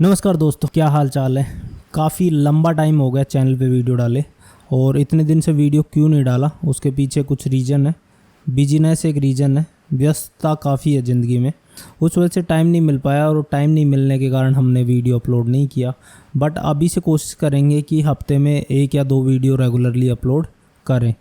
नमस्कार दोस्तों, क्या हाल चाल है। काफ़ी लंबा टाइम हो गया चैनल पे वीडियो डाले और इतने दिन से वीडियो क्यों नहीं डाला, उसके पीछे कुछ रीज़न है। बिजीनेस एक रीज़न है, व्यस्तता काफ़ी है ज़िंदगी में, उस वजह से टाइम नहीं मिल पाया और टाइम नहीं मिलने के कारण हमने वीडियो अपलोड नहीं किया। बट अभी से कोशिश करेंगे कि हफ्ते में 1 या 2 वीडियो रेगुलरली अपलोड करें।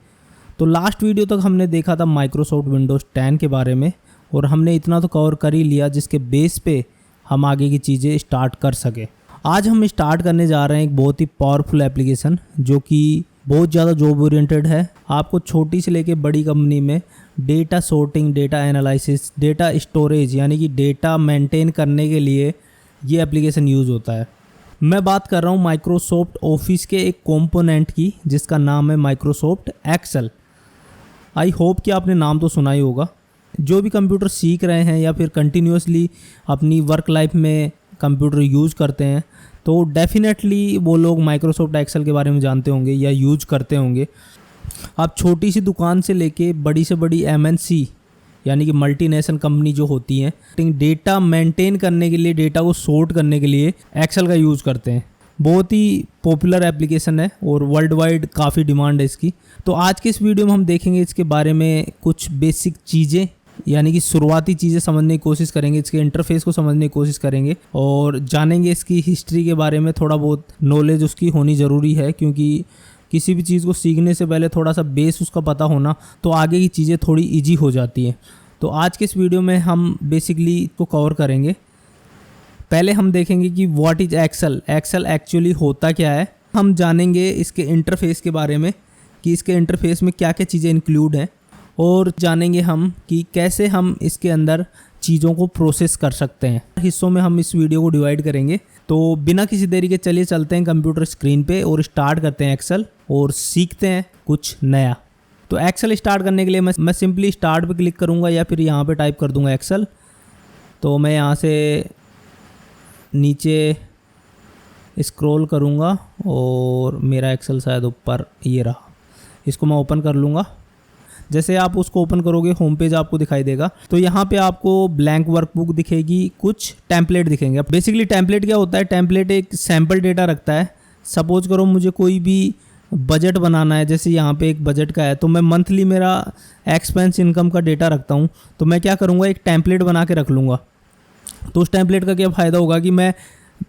तो लास्ट वीडियो तक हमने देखा था माइक्रोसॉफ्ट विंडोज़ 10 के बारे में और हमने इतना तो कवर कर ही लिया जिसके बेस पे हम आगे की चीज़ें स्टार्ट कर सके। आज हम स्टार्ट करने जा रहे हैं एक बहुत ही पावरफुल एप्लीकेशन जो कि बहुत ज़्यादा जॉब ओरिएंटेड है। आपको छोटी से लेके बड़ी कंपनी में data sorting, data analysis, data storage यानी कि डेटा मेंटेन करने के लिए ये एप्लीकेशन यूज़ होता है। मैं बात कर रहा हूँ माइक्रोसॉफ्ट ऑफिस के एक कंपोनेंट की जिसका नाम है माइक्रोसॉफ्ट एक्सेल। आई होप कि आपने नाम तो सुना ही होगा। जो भी कंप्यूटर सीख रहे हैं या फिर कंटिन्यूसली अपनी वर्क लाइफ में कंप्यूटर यूज़ करते हैं तो डेफिनेटली वो लोग माइक्रोसॉफ्ट एक्सेल के बारे में जानते होंगे या यूज करते होंगे। आप छोटी सी दुकान से लेके बड़ी से बड़ी MNC यानी कि मल्टीनेशनल कंपनी जो होती हैं, डेटा मेंटेन करने के लिए, डेटा को सॉर्ट करने के लिए एक्सेल का यूज़ करते हैं। बहुत ही पॉपुलर एप्लीकेशन है और वर्ल्ड वाइड काफ़ी डिमांड है इसकी। तो आज के इस वीडियो में हम देखेंगे इसके बारे में कुछ बेसिक चीज़ें, यानी कि शुरुआती चीज़ें समझने की कोशिश करेंगे, इसके इंटरफेस को समझने की कोशिश करेंगे और जानेंगे इसकी हिस्ट्री के बारे में। थोड़ा बहुत नॉलेज उसकी होनी ज़रूरी है क्योंकि किसी भी चीज़ को सीखने से पहले थोड़ा सा बेस उसका पता होना तो आगे की चीज़ें थोड़ी ईजी हो जाती हैं। तो आज के इस वीडियो में हम बेसिकली इसको कवर करेंगे। पहले हम देखेंगे कि what is Excel, Excel actually होता क्या है। हम जानेंगे इसके इंटरफेस के बारे में कि इसके इंटरफेस में क्या क्या चीज़ें इंक्लूड हैं और जानेंगे हम कि कैसे हम इसके अंदर चीज़ों को प्रोसेस कर सकते हैं। हिस्सों में हम इस वीडियो को डिवाइड करेंगे। तो बिना किसी देरी के चलिए चलते हैं कंप्यूटर स्क्रीन पे और स्टार्ट करते हैं एक्सेल और सीखते हैं कुछ नया। तो एक्सेल स्टार्ट करने के लिए मैं सिंपली स्टार्ट पे क्लिक करूँगा या फिर यहाँ पे टाइप कर दूँगा एक्सेल। तो मैं यहाँ से नीचे स्क्रॉल करूँगा और मेरा एक्सेल शायद ऊपर ये रहा, इसको मैं ओपन कर लूँगा। जैसे आप उसको ओपन करोगे होम पेज आपको दिखाई देगा। तो यहाँ पे आपको ब्लैंक वर्कबुक दिखेगी, कुछ टेम्पलेट दिखेंगे। बेसिकली टेम्पलेट क्या होता है, टेम्पलेट एक सैम्पल डेटा रखता है। सपोज करो मुझे कोई भी बजट बनाना है, जैसे यहाँ पे एक बजट का है तो मैं मंथली मेरा एक्सपेंस इनकम का डेटा रखता हूँ। तो मैं क्या करूँगा, एक टेम्पलेट बना के रख लूँगा। तो उस टेम्पलेट का क्या फ़ायदा होगा कि मैं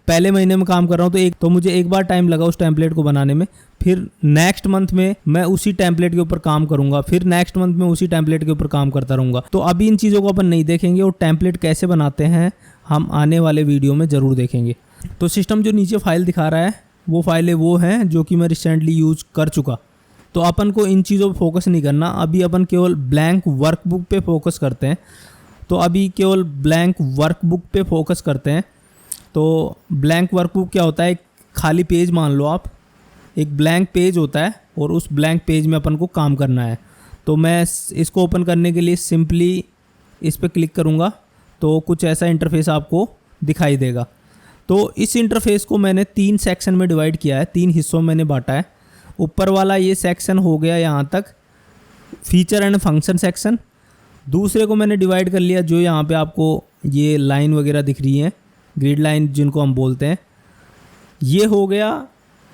पहले महीने में काम कर रहा हूँ तो मुझे एक बार टाइम लगा उस टेम्पलेट को बनाने में, फिर नेक्स्ट मंथ में मैं उसी टेम्पलेट के ऊपर काम करूँगा, फिर नेक्स्ट मंथ में उसी टेम्पलेट के ऊपर काम करता रहूँगा। तो अभी इन चीज़ों को अपन नहीं देखेंगे और टेम्पलेट कैसे बनाते हैं हम आने वाले वीडियो में ज़रूर देखेंगे। तो सिस्टम जो नीचे फाइल दिखा रहा है वो फाइलें वो हैं जो कि मैं रिसेंटली यूज़ कर चुका। तो अपन को इन चीज़ों पर फोकस नहीं करना, अभी अपन केवल ब्लैंक वर्कबुक पे फोकस करते हैं। तो अभी केवल ब्लैंक वर्कबुक पे फोकस करते हैं। तो ब्लैंक वर्कबुक क्या होता है, एक खाली पेज मान लो आप, एक ब्लैंक पेज होता है और उस ब्लैंक पेज में अपन को काम करना है। तो मैं इसको ओपन करने के लिए सिंपली इस पर क्लिक करूँगा तो कुछ ऐसा इंटरफेस आपको दिखाई देगा। तो इस इंटरफेस को मैंने 3 सेक्शन में डिवाइड किया है, 3 हिस्सों में मैंने बांटा है। ऊपर वाला ये सेक्शन हो गया यहाँ तक फीचर एंड फंक्शन सेक्शन। दूसरे को मैंने डिवाइड कर लिया, जो यहाँ पे आपको ये लाइन वगैरह दिख रही हैं, ग्रिड लाइन जिनको हम बोलते हैं, ये हो गया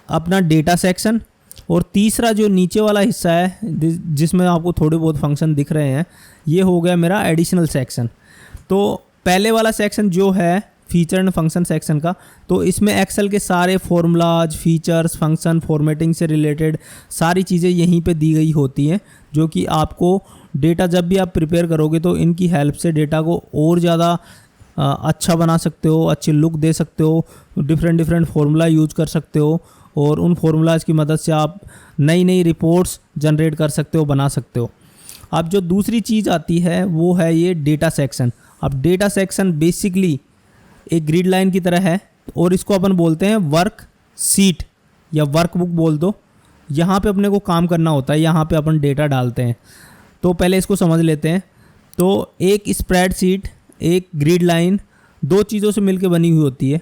अपना डेटा सेक्शन। और तीसरा जो नीचे वाला हिस्सा है जिसमें आपको थोड़े बहुत फंक्शन दिख रहे हैं, ये हो गया मेरा एडिशनल सेक्शन। तो पहले वाला सेक्शन जो है फीचर एंड फंक्शन सेक्शन का, तो इसमें एक्सेल के सारे फॉर्मूलाज, फीचर्स, फंक्शन, फॉर्मेटिंग से रिलेटेड सारी चीज़ें यहीं पे दी गई होती हैं, जो कि आपको डेटा जब भी आप प्रिपेयर करोगे तो इनकी हेल्प से डेटा को और ज़्यादा अच्छा बना सकते हो, अच्छी लुक दे सकते हो, डिफरेंट फार्मूला यूज कर सकते हो और उन फार्मूलाज की मदद से आप नई नई रिपोर्ट्स जनरेट कर सकते हो, बना सकते हो। अब जो दूसरी चीज़ आती है वो है ये डेटा सेक्शन। अब डेटा सेक्शन बेसिकली एक ग्रिड लाइन की तरह है और इसको अपन बोलते हैं वर्क शीट या वर्कबुक बोल दो। यहाँ पे अपने को काम करना होता है, यहाँ पे अपन डेटा डालते हैं। तो पहले इसको समझ लेते हैं। तो एक स्प्रेडशीट, एक ग्रिड लाइन 2 चीज़ों से मिलकर बनी हुई होती है।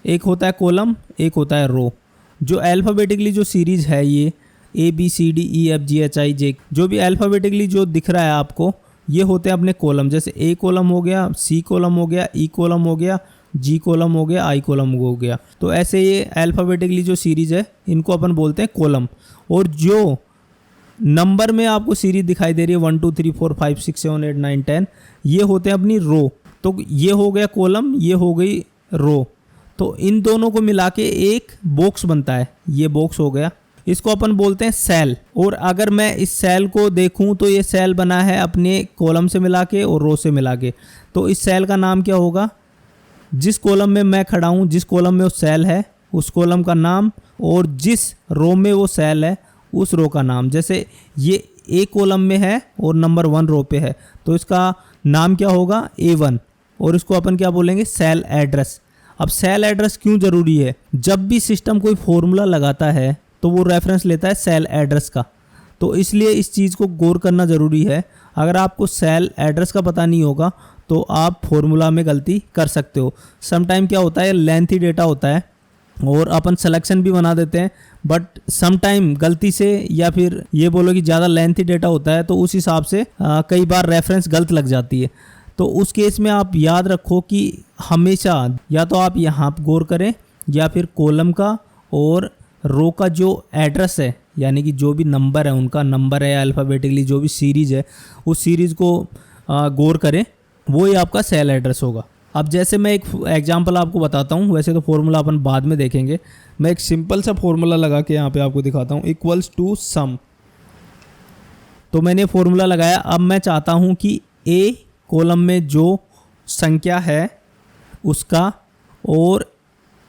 एक होता है कॉलम, एक होता है रो। जो अल्फ़ाबेटिकली जो सीरीज़ है ये ABCDEFGHIJ, जो भी अल्फ़ाबेटिकली जो दिख रहा है आपको, ये होते हैं अपने कॉलम। जैसे A कॉलम हो गया, C कॉलम हो गया, E कॉलम हो गया, जी कॉलम हो गया, आई कॉलम हो गया। तो ऐसे ये अल्फ़ाबेटिकली जो सीरीज़ है इनको अपन बोलते हैं कॉलम। और जो नंबर में आपको सीरीज दिखाई दे रही है 1 2 3 4 5 6 7 8 9 10, ये होते हैं अपनी रो। तो ये हो गया कॉलम, ये हो गई रो। तो इन दोनों को मिला के एक बॉक्स बनता है, ये बॉक्स हो गया, इसको अपन बोलते हैं सेल। और अगर मैं इस सेल को देखूं तो ये सेल बना है अपने कॉलम से मिला के और रो से मिला के। तो इस सेल का नाम क्या होगा, जिस कॉलम में मैं खड़ा हूं, जिस कॉलम में वो सेल है उस कॉलम का नाम, और जिस रो में वो सेल है उस रो का नाम। जैसे ये ए कॉलम में है और नंबर 1 रो पे है, तो इसका नाम क्या होगा, A1, और इसको अपन क्या बोलेंगे, सेल एड्रेस। अब सेल एड्रेस क्यों ज़रूरी है, जब भी सिस्टम कोई फॉर्मूला लगाता है तो वो रेफरेंस लेता है सेल एड्रेस का। तो इसलिए इस चीज़ को गौर करना ज़रूरी है। अगर आपको सेल एड्रेस का पता नहीं होगा तो आप फॉर्मूला में गलती कर सकते हो। समटाइम क्या होता है, लेंथी डेटा होता है और अपन सिलेक्शन भी बना देते हैं, बट समटाइम गलती से, या फिर ये बोलो कि ज़्यादा लेंथी डेटा होता है तो उस हिसाब से कई बार रेफरेंस गलत लग जाती है। तो उस केस में आप याद रखो कि हमेशा या तो आप यहाँ गौर करें या फिर कॉलम का और रो का जो एड्रेस है, यानी कि जो भी नंबर है उनका नंबर है अल्फ़ाबेटिकली जो भी सीरीज़ है उस सीरीज़ को गौर करें, वो ही आपका सेल एड्रेस होगा। अब जैसे मैं एक एग्जांपल आपको बताता हूँ, वैसे तो फॉर्मूला अपन बाद में देखेंगे। मैं एक सिंपल सा फॉर्मूला लगा के यहाँ पे आपको दिखाता हूँ, इक्वल्स टू सम। तो मैंने फॉर्मूला लगाया। अब मैं चाहता हूँ कि ए कॉलम में जो संख्या है उसका और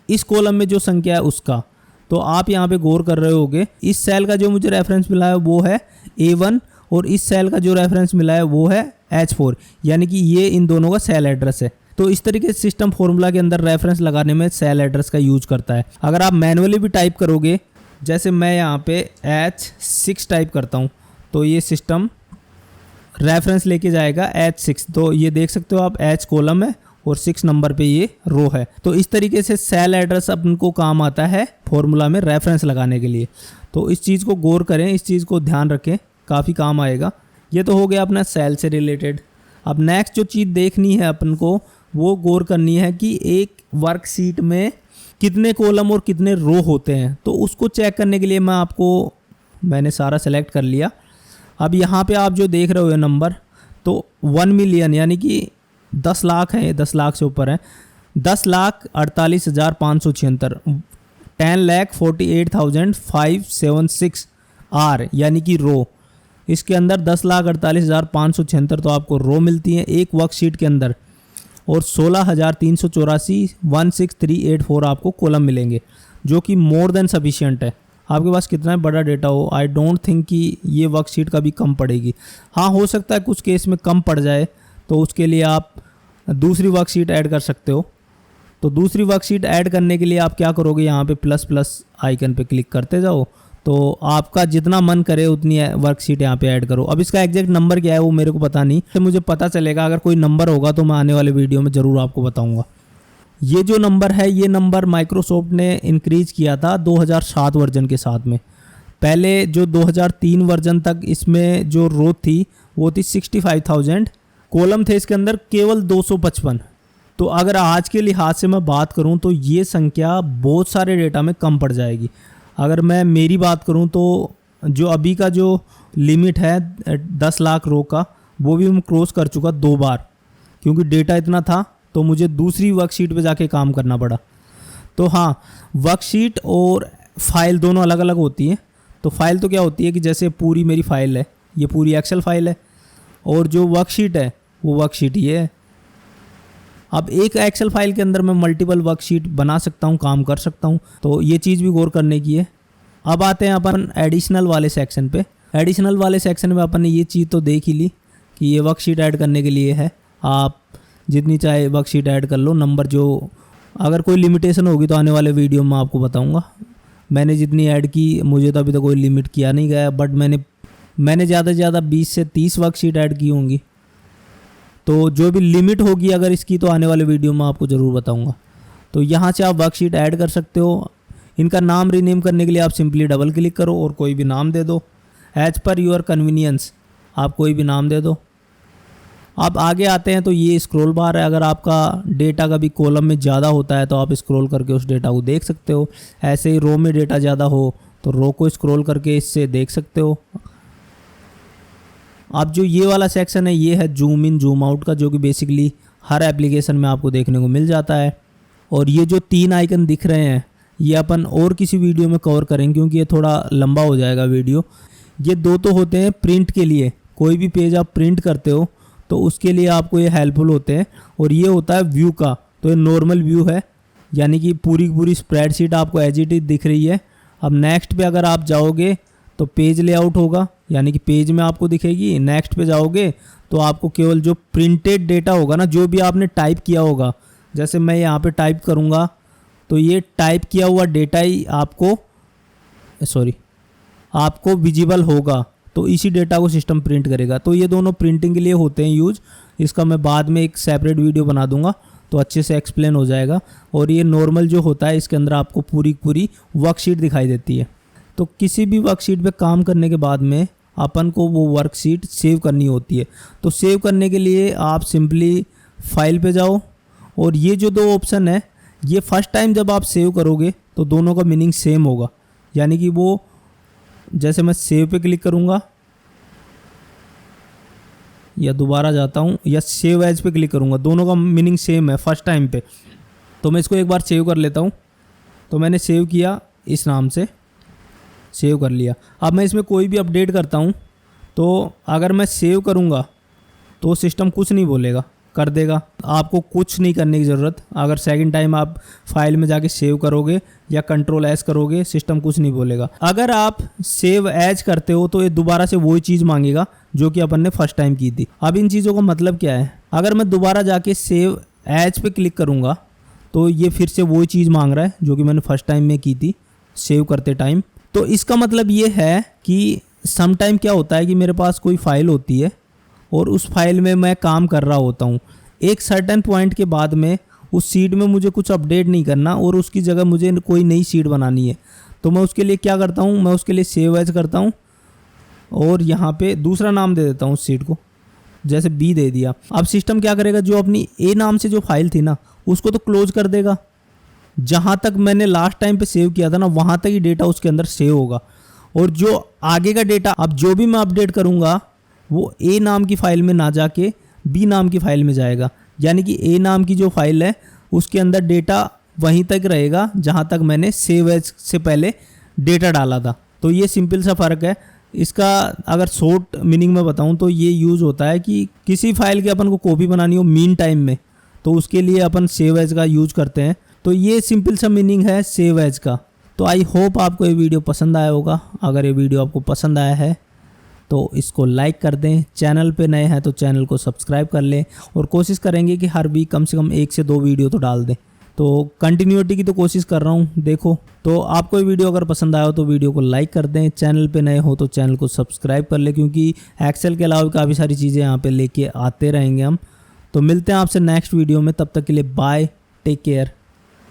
इस कॉलम में जो संख्या है उसका। तो आप यहाँ पे गौर कर रहे होगे, इस सेल का जो मुझे रेफरेंस मिला है वो है A1 और इस सेल का जो रेफरेंस मिला है वो है H4, यानी कि ये इन दोनों का सेल एड्रेस है। तो इस तरीके से सिस्टम फॉर्मूला के अंदर रेफरेंस लगाने में सेल एड्रेस का यूज करता है। अगर आप मैनुअली भी टाइप करोगे, जैसे मैं यहाँ पे H6 टाइप करता हूँ तो ये सिस्टम रेफरेंस लेके जाएगा H6। तो ये देख सकते हो आप, H कॉलम है और 6 नंबर पे ये रो है। तो इस तरीके से सेल एड्रेस अपन को काम आता है फॉर्मूला में रेफरेंस लगाने के लिए। तो इस चीज़ को गौर करें, इस चीज़ को ध्यान रखें, काफ़ी काम आएगा। ये तो हो गया अपना सेल से रिलेटेड। अब नेक्स्ट जो चीज़ देखनी है अपन को, वो गौर करनी है कि एक वर्कशीट में कितने कॉलम और कितने रो होते हैं। तो उसको चेक करने के लिए मैंने सारा सेलेक्ट कर लिया। अब यहाँ पे आप जो देख रहे हो नंबर, तो 1 मिलियन यानी कि 10 लाख है, 10 लाख से ऊपर है, 10,48,576, 10,48,576 आर यानी कि रो। इसके अंदर 10,48,576 तो आपको रो मिलती हैं एक वर्कशीट के अंदर, और 16,384 16384 आपको कॉलम मिलेंगे, जो कि मोर देन सफिशिएंट है। आपके पास कितना बड़ा डेटा हो, आई डोंट थिंक कि ये वर्कशीट कभी कम पड़ेगी। हाँ, हो सकता है कुछ केस में कम पड़ जाए, तो उसके लिए आप दूसरी वर्कशीट ऐड कर सकते हो। तो दूसरी वर्कशीट ऐड करने के लिए आप क्या करोगे, यहाँ पे प्लस प्लस आइकन पे क्लिक करते जाओ, तो आपका जितना मन करे उतनी वर्कशीट यहाँ पे ऐड करो। अब इसका एग्जैक्ट नंबर क्या है वो मेरे को पता नहीं, तो मुझे पता चलेगा, अगर कोई नंबर होगा तो मैं आने वाले वीडियो में ज़रूर आपको बताऊँगा। ये जो नंबर है, ये नंबर माइक्रोसॉफ्ट ने इंक्रीज किया था 2007 वर्जन के साथ में। पहले जो 2003 वर्जन तक इसमें जो रो थी वो थी 65,000, कॉलम थे इसके अंदर केवल 255। तो अगर आज के लिहाज से मैं बात करूं तो ये संख्या बहुत सारे डेटा में कम पड़ जाएगी। अगर मैं मेरी बात करूं तो जो अभी का जो लिमिट है 10 लाख रो का, वो भी मैं क्रॉस कर चुका 2 बार, क्योंकि डेटा इतना था तो मुझे दूसरी वर्कशीट पे जाके काम करना पड़ा। तो हाँ, वर्कशीट और फाइल दोनों अलग अलग होती हैं। तो फाइल तो क्या होती है कि जैसे पूरी मेरी फाइल है, ये पूरी एक्सेल फाइल है, और जो वर्कशीट है वो वर्कशीट ये है। अब एक एक्सेल फाइल के अंदर मैं मल्टीपल वर्कशीट बना सकता हूँ, काम कर सकता हूँ। तो ये चीज़ भी गौर करने की है। अब आते हैं अपन एडिशनल वाले सेक्शन पे। एडिशनल वाले सेक्शन में अपन ने ये चीज़ तो देख ही ली कि ये वर्कशीट ऐड करने के लिए है। आप जितनी चाहे वर्कशीट ऐड कर लो, नंबर जो, अगर कोई लिमिटेशन होगी तो आने वाले वीडियो में आपको बताऊंगा। मैंने जितनी ऐड की, मुझे तो अभी तक कोई लिमिट किया नहीं गया, बट मैंने ज़्यादा से ज़्यादा 20 से 30 वर्कशीट ऐड की होंगी। तो जो भी लिमिट होगी अगर इसकी, तो आने वाले वीडियो में आपको ज़रूर बताऊँगा। तो यहाँ से आप वर्कशीट ऐड कर सकते हो। इनका नाम रीनेम करने के लिए आप सिंपली डबल क्लिक करो और कोई भी नाम दे दो, एज पर योर कन्वीनियंस आप कोई भी नाम दे दो। अब आगे आते हैं तो ये स्क्रॉल बार है। अगर आपका डेटा कभी कॉलम में ज़्यादा होता है तो आप स्क्रॉल करके उस डेटा को देख सकते हो। ऐसे ही रो में डेटा ज़्यादा हो तो रो को स्क्रॉल करके इससे देख सकते हो। अब जो ये वाला सेक्शन है ये है जूम इन जूम आउट का, जो कि बेसिकली हर एप्लीकेशन में आपको देखने को मिल जाता है। और ये जो 3 आइकन दिख रहे हैं ये अपन और किसी वीडियो में कवर करेंगे क्योंकि ये थोड़ा लंबा हो जाएगा वीडियो। ये 2 तो होते हैं प्रिंट के लिए, कोई भी पेज आप प्रिंट करते हो तो उसके लिए आपको ये हेल्पफुल होते हैं। और ये होता है व्यू का, तो ये नॉर्मल व्यू है, यानी कि पूरी पूरी स्प्रेडशीट आपको एज इट इज दिख रही है। अब नेक्स्ट पे अगर आप जाओगे तो पेज लेआउट होगा, यानी कि पेज में आपको दिखेगी। नेक्स्ट पे जाओगे तो आपको केवल जो प्रिंटेड डेटा होगा ना, जो भी आपने टाइप किया होगा, जैसे मैं यहाँ पे टाइप करूँगा तो ये टाइप किया हुआ डेटा ही आपको विजिबल होगा, तो इसी डेटा को सिस्टम प्रिंट करेगा। तो ये दोनों प्रिंटिंग के लिए होते हैं यूज। इसका मैं बाद में एक सेपरेट वीडियो बना दूंगा तो अच्छे से एक्सप्लेन हो जाएगा। और ये नॉर्मल जो होता है इसके अंदर आपको पूरी पूरी वर्कशीट दिखाई देती है। तो किसी भी वर्कशीट पे काम करने के बाद में अपन को वो वर्कशीट सेव करनी होती है। तो सेव करने के लिए आप सिंपली फाइल पे जाओ और ये जो 2 ऑप्शन है ये फर्स्ट टाइम जब आप सेव करोगे तो दोनों का मीनिंग सेम होगा। यानी कि वो जैसे मैं सेव पे क्लिक करूँगा या दोबारा जाता हूँ या सेव एज पे क्लिक करूँगा, दोनों का मीनिंग सेम है फर्स्ट टाइम पे। तो मैं इसको एक बार सेव कर लेता हूँ। तो मैंने सेव किया, इस नाम से सेव कर लिया। अब मैं इसमें कोई भी अपडेट करता हूँ तो अगर मैं सेव करूँगा तो सिस्टम कुछ नहीं बोलेगा, कर देगा। आपको कुछ नहीं करने की ज़रूरत। अगर सेकंड टाइम आप फाइल में जाके सेव करोगे या कंट्रोल एस करोगे सिस्टम कुछ नहीं बोलेगा। अगर आप सेव एज करते हो तो ये दोबारा से वही चीज़ मांगेगा जो कि अपन ने फर्स्ट टाइम की थी। अब इन चीज़ों का मतलब क्या है, अगर मैं दोबारा जाके सेव एज पे क्लिक करूँगा तो ये फिर से वही चीज़ मांग रहा है जो कि मैंने फर्स्ट टाइम में की थी सेव करते टाइम। तो इसका मतलब ये है कि सम टाइम क्या होता है कि मेरे पास कोई फाइल होती है और उस फाइल में मैं काम कर रहा होता हूँ। एक सर्टेन पॉइंट के बाद में उस सीट में मुझे कुछ अपडेट नहीं करना और उसकी जगह मुझे कोई नई सीट बनानी है। तो मैं उसके लिए क्या करता हूँ, मैं उसके लिए सेव एज करता हूँ और यहाँ पे दूसरा नाम दे देता हूँ उस सीट को, जैसे बी दे दिया। अब सिस्टम क्या करेगा, जो अपनी ए नाम से जो फाइल थी ना उसको तो क्लोज कर देगा। जहाँ तक मैंने लास्ट टाइम पे सेव किया था ना वहाँ तक ही डेटा उसके अंदर सेव होगा। और जो आगे का डेटा अब जो भी मैं अपडेट करूँगा वो ए नाम की फाइल में ना जाके बी नाम की फाइल में जाएगा। यानी कि ए नाम की जो फाइल है उसके अंदर डेटा वहीं तक रहेगा जहाँ तक मैंने सेव एज से पहले डेटा डाला था। तो ये सिंपल सा फ़र्क है। इसका अगर शॉर्ट मीनिंग में बताऊँ तो ये यूज़ होता है कि किसी फाइल की अपन को कॉपी बनानी हो मीन टाइम में तो उसके लिए अपन सेव एज का यूज़ करते हैं। तो ये सिंपल सा मीनिंग है सेव एज का। तो आई होप आपको ये वीडियो पसंद आया होगा। अगर ये वीडियो आपको पसंद आया है तो इसको लाइक कर दें। चैनल पे नए हैं तो चैनल को सब्सक्राइब कर लें और कोशिश करेंगे कि हर वीक कम से कम 1 से 2 वीडियो तो डाल दें। तो कंटिन्यूटी की तो कोशिश कर रहा हूँ। देखो तो आपको ये वीडियो अगर पसंद आया हो तो वीडियो को लाइक कर दें। चैनल पे नए हो तो चैनल को सब्सक्राइब कर लें क्योंकि एक्सेल के अलावा काफ़ी सारी चीज़ें यहाँ पे लेके आते रहेंगे हम। तो मिलते हैं आपसे नेक्स्ट वीडियो में, तब तक के लिए बाय, टेक केयर।